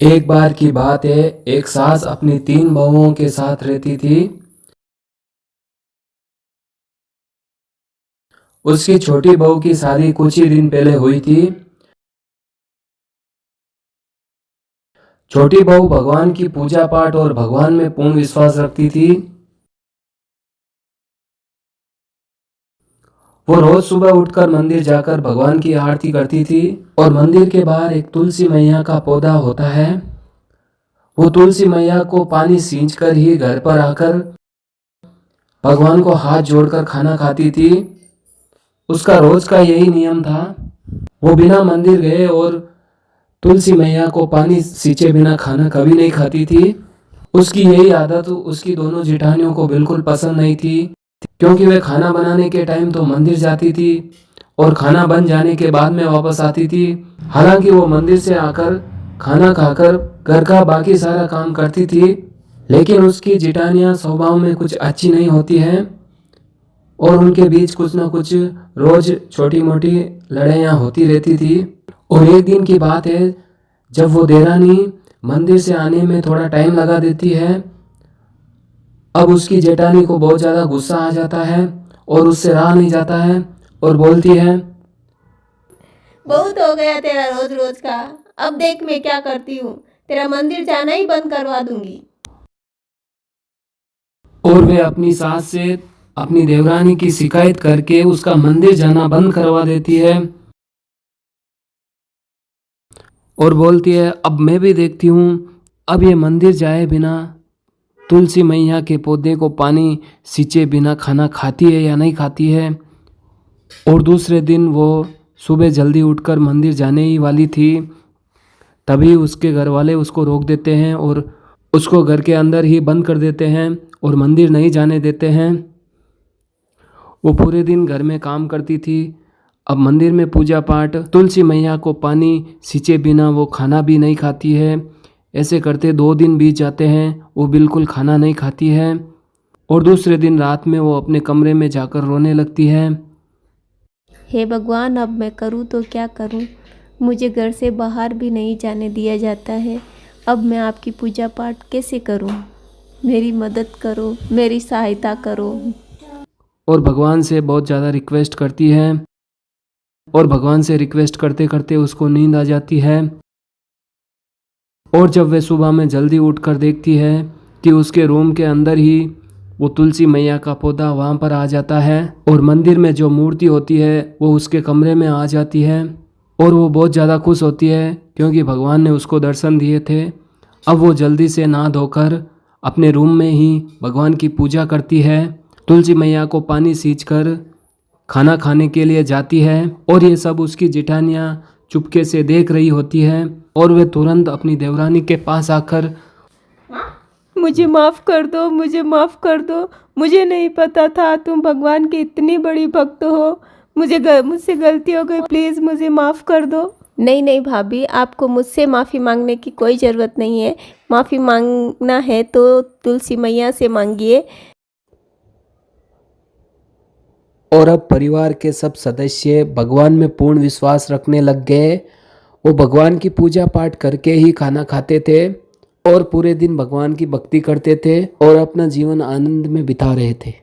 एक बार की बात है, एक सास अपनी 3 बहुओं के साथ रहती थी। उसकी छोटी बहू की शादी कुछ ही दिन पहले हुई थी। छोटी बहू भगवान की पूजा पाठ और भगवान में पूर्ण विश्वास रखती थी। वो रोज सुबह उठकर मंदिर जाकर भगवान की आरती करती थी और मंदिर के बाहर एक तुलसी मैया का पौधा होता है। वो तुलसी मैया को पानी सींच कर ही घर पर आकर भगवान को हाथ जोड़कर खाना खाती थी। उसका रोज का यही नियम था। वो बिना मंदिर गए और तुलसी मैया को पानी सींचे बिना खाना कभी नहीं खाती थी। उसकी यही आदत उसकी दोनों जेठानियों को बिल्कुल पसंद नहीं थी, क्योंकि वे खाना बनाने के टाइम तो मंदिर जाती थी और खाना बन जाने के बाद में वापस आती थी। हालांकि वो मंदिर से आकर खाना खाकर घर का बाकी सारा काम करती थी, लेकिन उसकी जेठानियां स्वभाव में कुछ अच्छी नहीं होती हैं और उनके बीच कुछ ना कुछ रोज छोटी मोटी लड़ाइयाँ होती रहती थी। और एक दिन की बात है, जब वो देरानी मंदिर से आने में थोड़ा टाइम लगा देती है। अब उसकी जेठानी को बहुत ज़्यादा गुस्सा आ जाता है और उससे रहा नहीं जाता है और बोलती है, बहुत हो गया तेरा रोज रोज का। अब देख मैं क्या करती हूँ, तेरा मंदिर जाना ही बंद करवा दूंगी। और वे अपनी सास से अपनी देवरानी की शिकायत करके उसका मंदिर जाना बंद करवा देती है और बोलती है, अब मैं भी देखती हूँ अब ये मंदिर जाए बिना तुलसी मैया के पौधे को पानी सींचे बिना खाना खाती है या नहीं खाती है। और दूसरे दिन वो सुबह जल्दी उठकर मंदिर जाने ही वाली थी, तभी उसके घर वाले उसको रोक देते हैं और उसको घर के अंदर ही बंद कर देते हैं और मंदिर नहीं जाने देते हैं। वो पूरे दिन घर में काम करती थी, अब मंदिर में पूजा पाठ, तुलसी मैया को पानी सींचे बिना वो खाना भी नहीं खाती है। ऐसे करते 2 दिन बीत जाते हैं, वो बिल्कुल खाना नहीं खाती है और दूसरे दिन रात में वो अपने कमरे में जाकर रोने लगती है। हे भगवान, अब मैं करूँ तो क्या करूँ। मुझे घर से बाहर भी नहीं जाने दिया जाता है। अब मैं आपकी पूजा पाठ कैसे करूँ। मेरी मदद करो, मेरी सहायता करो। और भगवान से बहुत ज़्यादा रिक्वेस्ट करती है और भगवान से रिक्वेस्ट करते करते उसको नींद आ जाती है। और जब वे सुबह में जल्दी उठकर देखती है कि उसके रूम के अंदर ही वो तुलसी मैया का पौधा वहाँ पर आ जाता है और मंदिर में जो मूर्ति होती है वो उसके कमरे में आ जाती है और वो बहुत ज़्यादा खुश होती है, क्योंकि भगवान ने उसको दर्शन दिए थे। अब वो जल्दी से नहा धोकर अपने रूम में ही भगवान की पूजा करती है, तुलसी मैया को पानी सींचकर खाना खाने के लिए जाती है और ये सब उसकी जेठानियाँ चुपके से देख रही होती है और वे तुरंत अपनी देवरानी के पास आकर, मुझे माफ़ कर दो, मुझे माफ़ कर दो। मुझे नहीं पता था तुम भगवान की इतनी बड़ी भक्त हो। मुझसे गलती हो गई, प्लीज़ मुझे माफ़ कर दो। नहीं नहीं भाभी, आपको मुझसे माफ़ी मांगने की कोई ज़रूरत नहीं है। माफ़ी मांगना है तो तुलसी मैया से मांगिए। और अब परिवार के सब सदस्य भगवान में पूर्ण विश्वास रखने लग गए। वो भगवान की पूजा पाठ करके ही खाना खाते थे और पूरे दिन भगवान की भक्ति करते थे और अपना जीवन आनंद में बिता रहे थे।